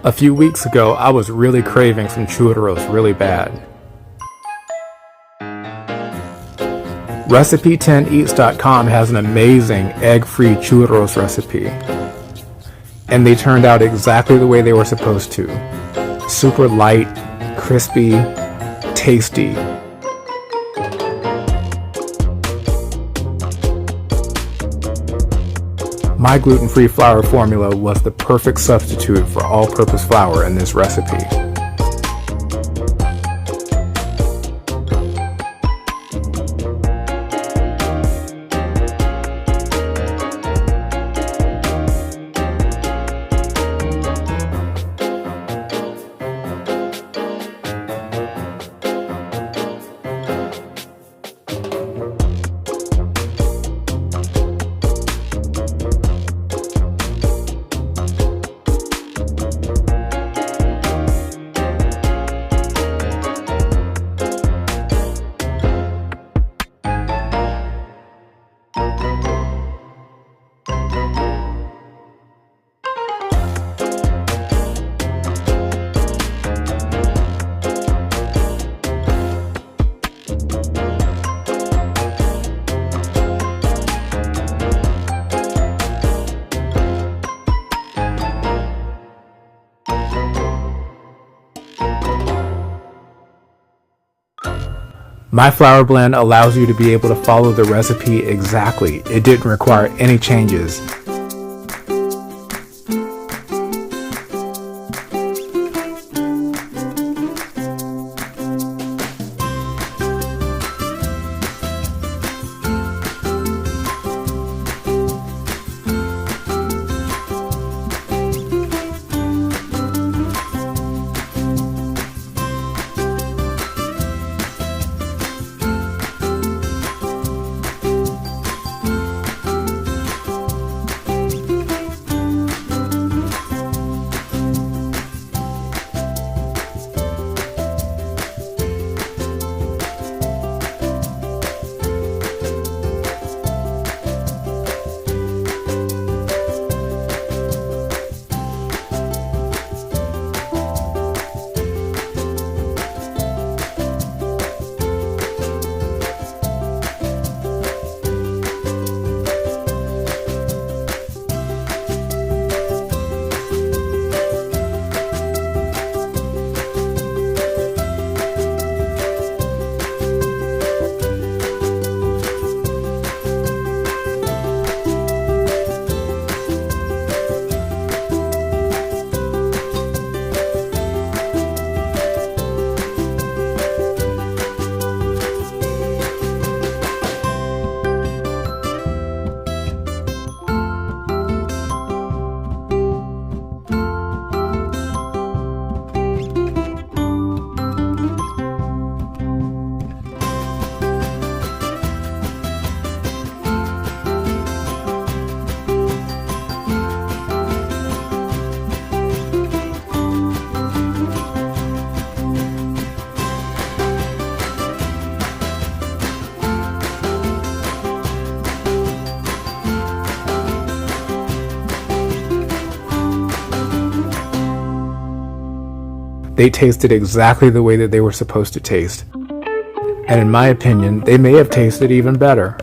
A few weeks ago, I was really craving some churros really bad. Recipe10eats.com has an amazing egg-free churros recipe. And they turned out exactly the way they were supposed to. Super light, crispy, tasty. My gluten-free flour formula was the perfect substitute for all-purpose flour in this recipe. My flour blend allows you to be able to follow the recipe exactly. It didn't require any changes. They tasted exactly the way that they were supposed to taste. And in my opinion, they may have tasted even better.